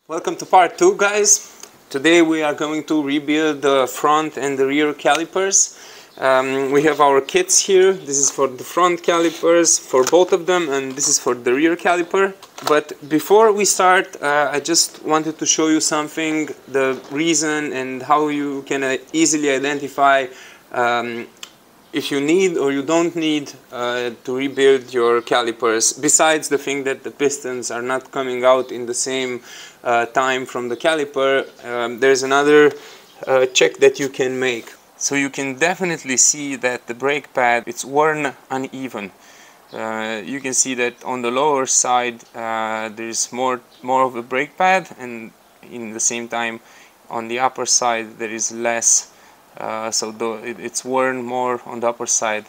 Welcome to part 2, guys. Today we are going to rebuild the front and the rear calipers. We have our kits here. This is for the front calipers for both of them, and this is for the rear caliper. But before we start, I just wanted to show you something, the reason and how you can easily identify if you need or you don't need to rebuild your calipers, besides the thing that the pistons are not coming out in the same time from the caliper. There's another check that you can make. So you can definitely see that the brake pad, it's worn uneven. You can see that on the lower side there's more of a brake pad, and in the same time on the upper side there is less. So it's worn more on the upper side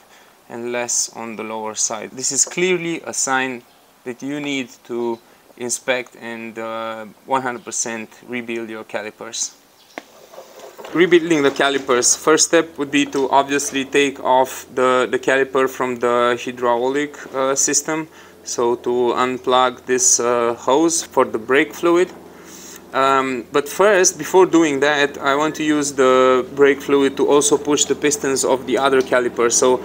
and less on the lower side. This is clearly a sign that you need to inspect and 100% rebuild your calipers. Rebuilding the calipers, first step would be to obviously take off the caliper from the hydraulic system. So to unplug this hose for the brake fluid. But first, before doing that, I want to use the brake fluid to also push the pistons of the other caliper. So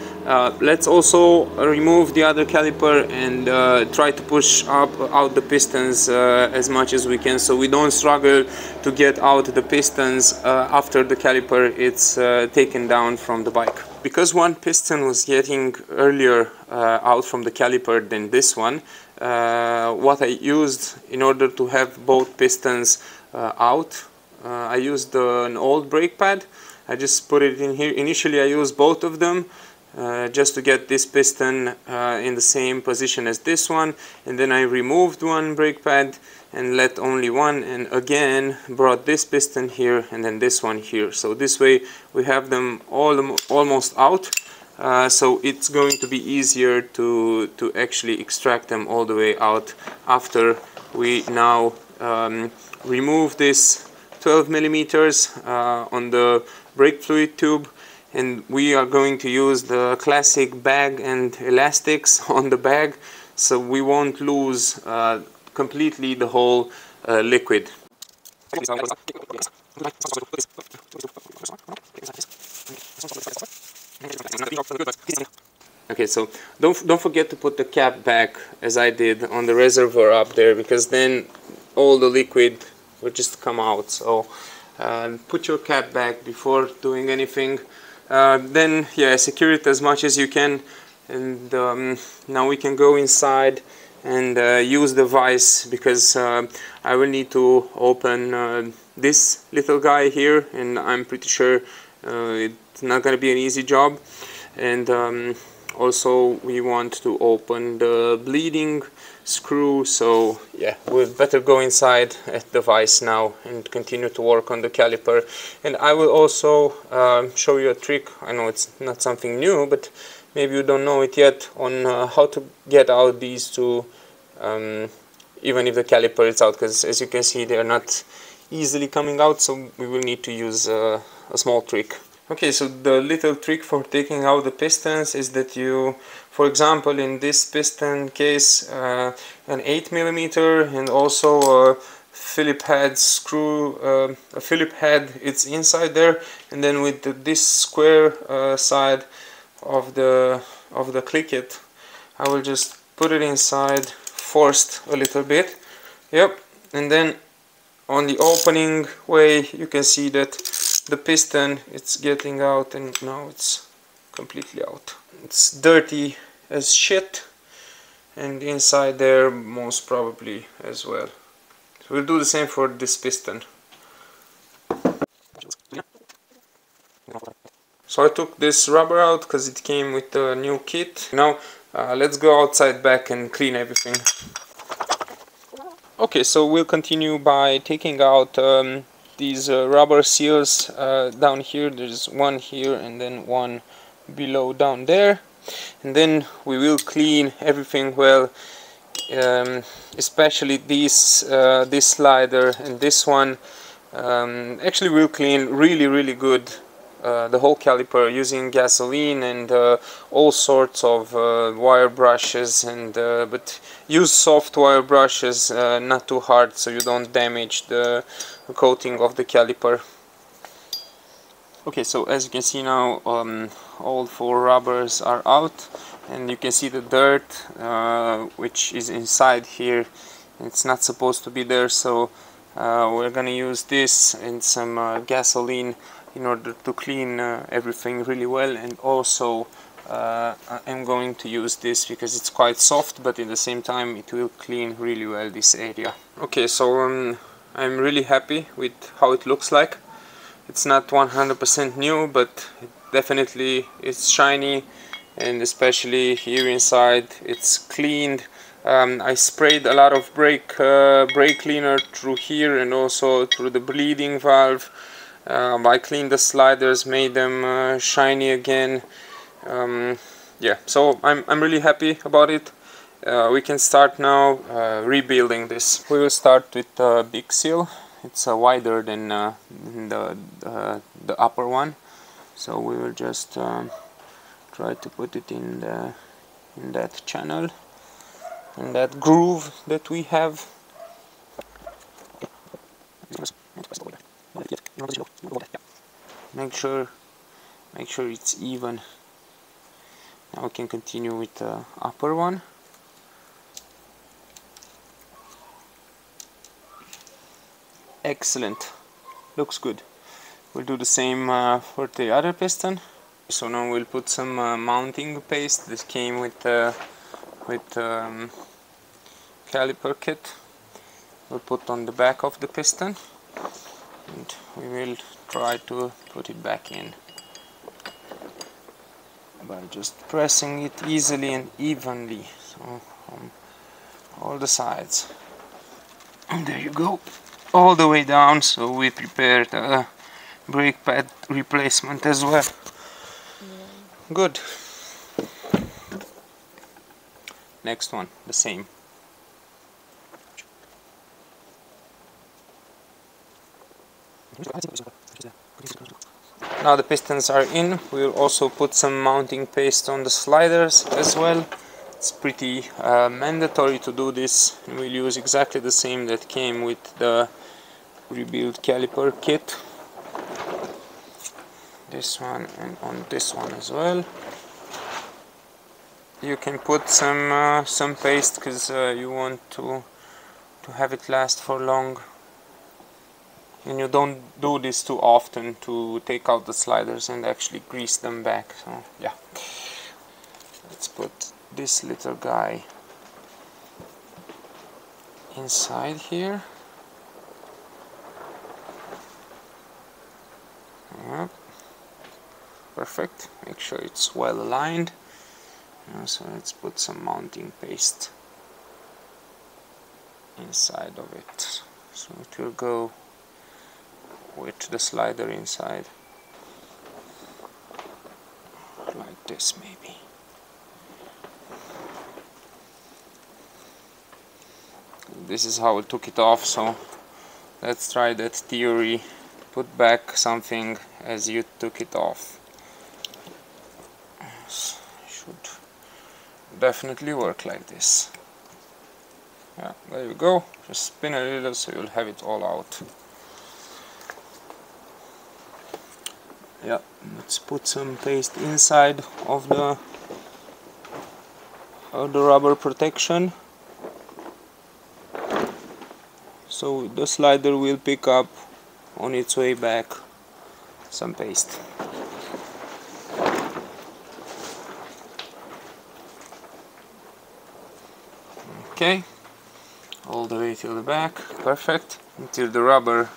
let's also remove the other caliper and try to push out the pistons as much as we can, so we don't struggle to get out the pistons after the caliper it's taken down from the bike. Because one piston was getting earlier out from the caliper than this one, what I used in order to have both pistons out, I used an old brake pad. I just put it in here. Initially I used both of them just to get this piston in the same position as this one, and then I removed one brake pad and let only one, and again brought this piston here and then this one here. So this way we have them almost out. So it's going to be easier to actually extract them all the way out after we now remove this 12 millimeters on the brake fluid tube, and we are going to use the classic bag and elastics on the bag, so we won't lose completely the whole liquid. Okay, so don't forget to put the cap back as I did on the reservoir up there, because then all the liquid will just come out. So put your cap back before doing anything. Then yeah, secure it as much as you can, and now we can go inside and use the vise, because I will need to open this little guy here, and I'm pretty sure it's not going to be an easy job. And also we want to open the bleeding screw, so yeah, we'd better go inside at the vise now and continue to work on the caliper. And I will also show you a trick. I know it's not something new, but maybe you don't know it yet, on how to get out these two even if the caliper is out, because as you can see they're not easily coming out, so we will need to use a small trick. Okay, so the little trick for taking out the pistons is that you, for example, in this piston case, an 8 millimeter and also a Phillips head screw, a Phillips head, it's inside there, and then with this square side of the click it, I will just put it inside, forced a little bit, yep, and then on the opening way you can see that the piston, it's getting out, and now it's completely out. It's dirty as shit, and inside there most probably as well. So we'll do the same for this piston. So I took this rubber out because it came with the new kit. Now let's go outside back and clean everything. Okay, so we'll continue by taking out these rubber seals down here. There's one here and then one below down there, and then we will clean everything well, especially this slider and this one. Actually we'll clean really good the whole caliper using gasoline and all sorts of wire brushes, and but use soft wire brushes, not too hard, so you don't damage the coating of the caliper. Okay, so as you can see now, all 4 rubbers are out, and you can see the dirt which is inside here. It's not supposed to be there, so we're gonna use this and some gasoline in order to clean everything really well. And also I'm going to use this because it's quite soft, but at the same time it will clean really well this area. Okay, so I'm really happy with how it looks like. It's not 100% new, but it definitely is shiny, and especially here inside it's cleaned. I sprayed a lot of brake cleaner through here and also through the bleeding valve. I cleaned the sliders, made them shiny again. Yeah, so I'm really happy about it. We can start now rebuilding this. We will start with the big seal. It's wider than the upper one, so we will just try to put it in that channel, in that groove that we have. Make sure it's even. Now we can continue with the upper one. Excellent, looks good. We'll do the same for the other piston. So now we'll put some mounting paste. This came with caliper kit. We'll put on the back of the piston, and we will try to put it back in by just pressing it easily and evenly, so on all the sides. And there you go, all the way down. So we prepared the brake pad replacement as well. Good. Next one, the same. Now the pistons are in. We'll also put some mounting paste on the sliders as well. It's pretty mandatory to do this. We'll use exactly the same that came with the rebuild caliper kit. This one and on this one as well. You can put some paste because you want to have it last for long, and you don't do this too often to take out the sliders and actually grease them back. So yeah, let's put this little guy inside here. Yep. Perfect. Make sure it's well aligned. So let's put some mounting paste inside of it, so it will go with the slider inside, like this maybe. This is how I took it off, so let's try that theory. Put back something as you took it off. Should definitely work like this. Yeah, there you go. Just spin a little so you'll have it all out. Yeah, let's put some paste inside of the rubber protection, so the slider will pick up on its way back some paste. Okay, all the way till the back, perfect, until the rubber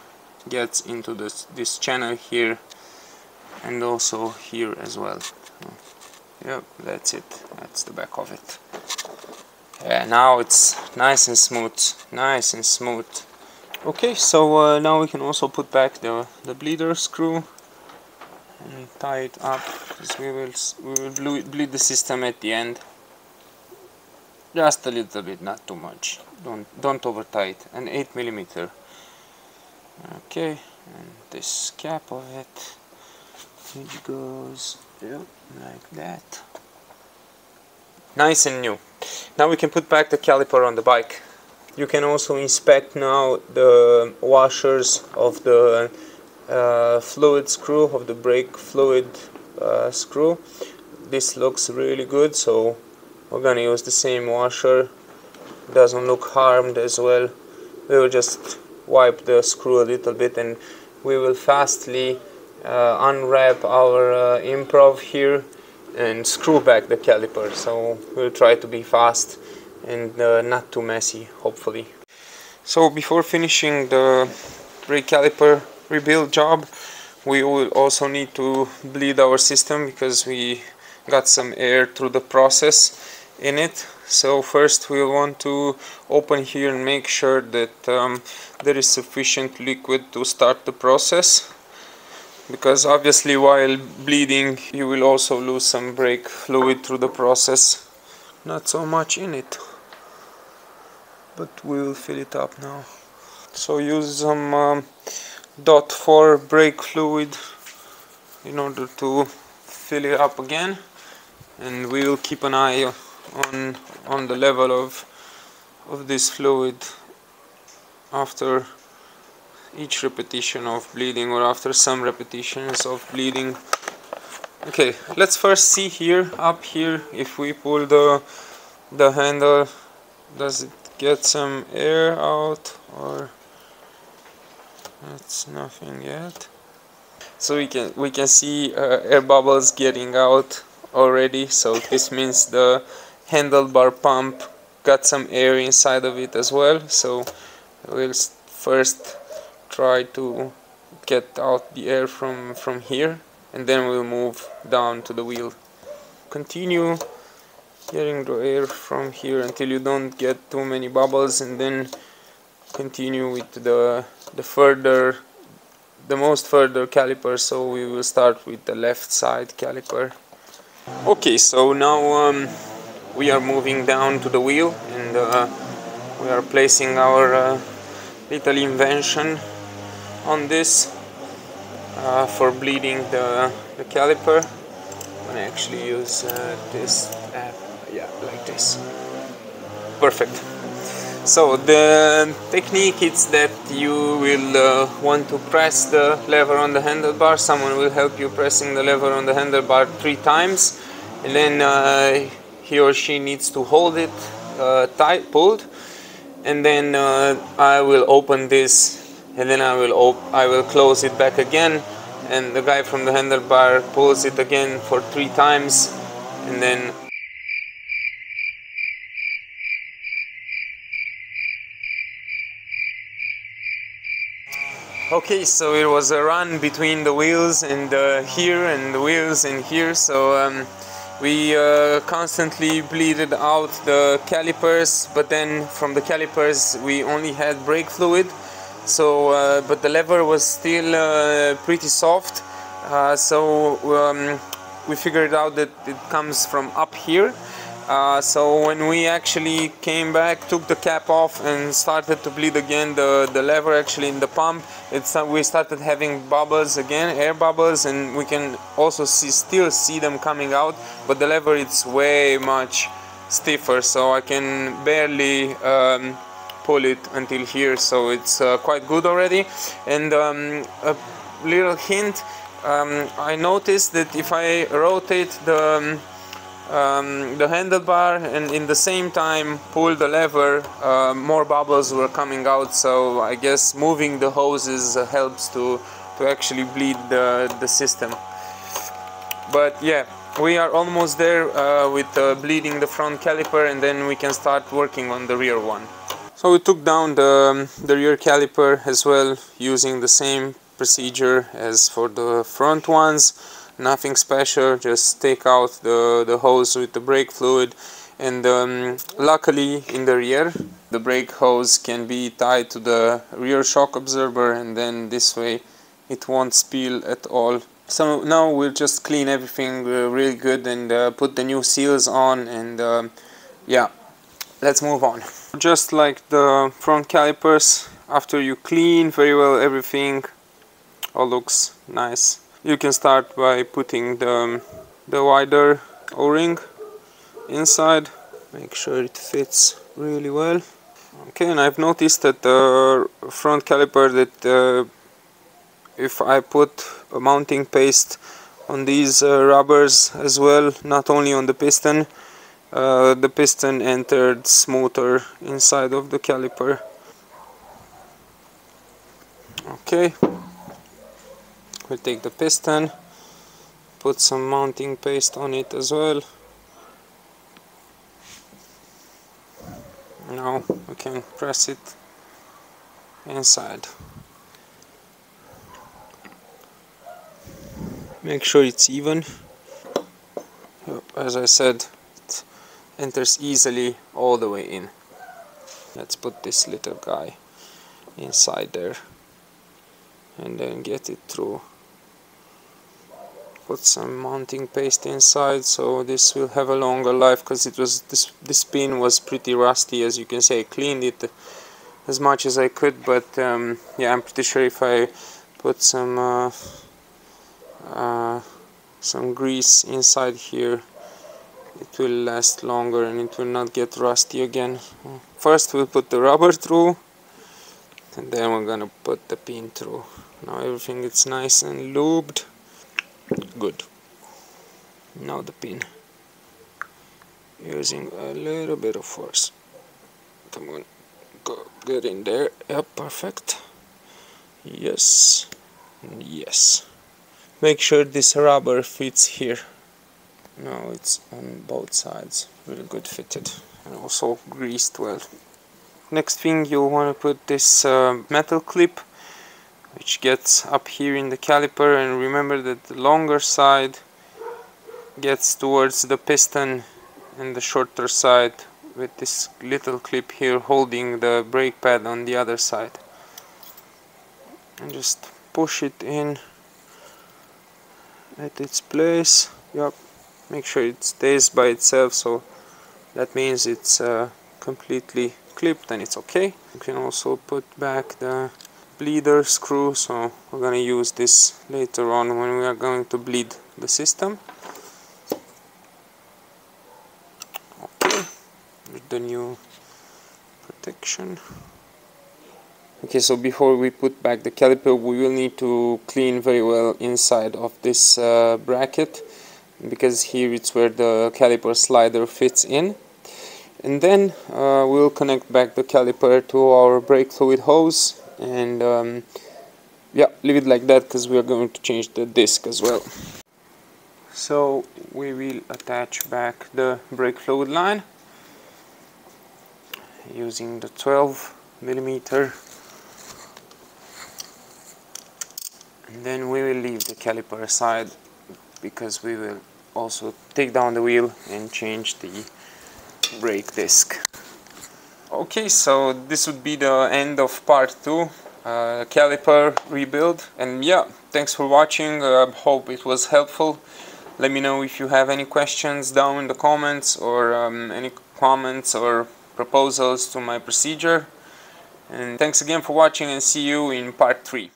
gets into this channel here, and also here as well. Yep, that's it, that's the back of it. Yeah, now it's nice and smooth, nice and smooth. Okay, so now we can also put back the bleeder screw and tie it up, because we will bleed the system at the end. Just a little bit, not too much. Don't over tie it. An 8mm. Okay, and this cap of it. It goes like that. Nice and new. Now we can put back the caliper on the bike. You can also inspect now the washers of the fluid screw, of the brake fluid screw. This looks really good, so we're gonna use the same washer. Doesn't look harmed as well. We will just wipe the screw a little bit and we will fastly unwrap our improv here and screw back the caliper. So we'll try to be fast and not too messy, hopefully. So before finishing the brake caliper rebuild job, we will also need to bleed our system because we got some air through the process in it. So first we'll want to open here and make sure that there is sufficient liquid to start the process, because obviously while bleeding you will also lose some brake fluid through the process. Not so much in it, but we will fill it up now. So use some .4 brake fluid in order to fill it up again, and we will keep an eye on the level of this fluid after each repetition of bleeding, or after some repetitions of bleeding. Okay, let's first see here, up here, if we pull the handle, does it get some air out, or that's nothing yet. So we can see air bubbles getting out already, so this means the handlebar pump got some air inside of it as well. So we'll first try to get out the air from here, and then we'll move down to the wheel. Continue getting the air from here until you don't get too many bubbles, and then continue with the most further caliper. So we will start with the left side caliper. Okay, so now we are moving down to the wheel, and we are placing our little invention on this for bleeding the caliper. I'm gonna actually use this yeah, like this. Perfect. So the technique is that you will want to press the lever on the handlebar. Someone will help you pressing the lever on the handlebar 3 times, and then he or she needs to hold it tight, pulled, and then I will open this, and then I will close it back again, and the guy from the handlebar pulls it again for 3 times, and then okay, so it was a run between the wheels and here, and the wheels and here. So we constantly bleeded out the calipers, but then from the calipers we only had brake fluid. So but the lever was still pretty soft. So we figured out that it comes from up here. So when we actually came back, took the cap off and started to bleed again the lever actually in the pump, we started having bubbles again, air bubbles, and we can also still see them coming out, but the lever it's way much stiffer, so I can barely pull it until here, so it's quite good already. And a little hint, I noticed that if I rotate the handlebar and in the same time pull the lever, more bubbles were coming out, so I guess moving the hoses helps to actually bleed the system. But yeah, we are almost there with bleeding the front caliper, and then we can start working on the rear one. So we took down the rear caliper as well, using the same procedure as for the front ones. Nothing special, just take out the hose with the brake fluid, and luckily in the rear the brake hose can be tied to the rear shock absorber, and then this way it won't spill at all. So now we'll just clean everything really good and put the new seals on, and yeah, let's move on. Just like the front calipers, after you clean very well everything, all looks nice. You can start by putting the wider O-ring inside. Make sure it fits really well. Okay, and I've noticed that the front caliper that if I put a mounting paste on these rubbers as well, not only on the piston entered smoother inside of the caliper. Okay, we'll take the piston, put some mounting paste on it as well. Now we can press it inside. Make sure it's even. As I said, it enters easily all the way in. Let's put this little guy inside there and then get it through. Put some mounting paste inside, so this will have a longer life, because it was this pin was pretty rusty. As you can see, I cleaned it as much as I could, but yeah, I'm pretty sure if I put some grease inside here, it will last longer and it will not get rusty again. First we'll put the rubber through, and then we're gonna put the pin through. Now everything is nice and lubed. Good. Now the pin. Using a little bit of force. Come on, go get in there. Yep, perfect. Yes, yes. Make sure this rubber fits here. Now it's on both sides, really good fitted, and also greased well. Next thing, you want to put this metal clip, which gets up here in the caliper, and remember that the longer side gets towards the piston and the shorter side with this little clip here holding the brake pad on the other side. And just push it in at its place. Yep. Make sure it stays by itself, so that means it's completely clipped and it's okay. You can also put back the bleeder screw, so we're going to use this later on when we are going to bleed the system. Okay, with the new protection. Okay, so before we put back the caliper, we will need to clean very well inside of this bracket, because here it's where the caliper slider fits in. And then we'll connect back the caliper to our brake fluid hose, and yeah, leave it like that because we are going to change the disc as well. So we will attach back the brake fluid line using the 12mm, and then we will leave the caliper aside because we will also take down the wheel and change the brake disc. Okay, so this would be the end of part 2, caliper rebuild. And yeah, thanks for watching. Hope it was helpful. Let me know if you have any questions down in the comments, or any comments or proposals to my procedure. And thanks again for watching, and see you in part 3.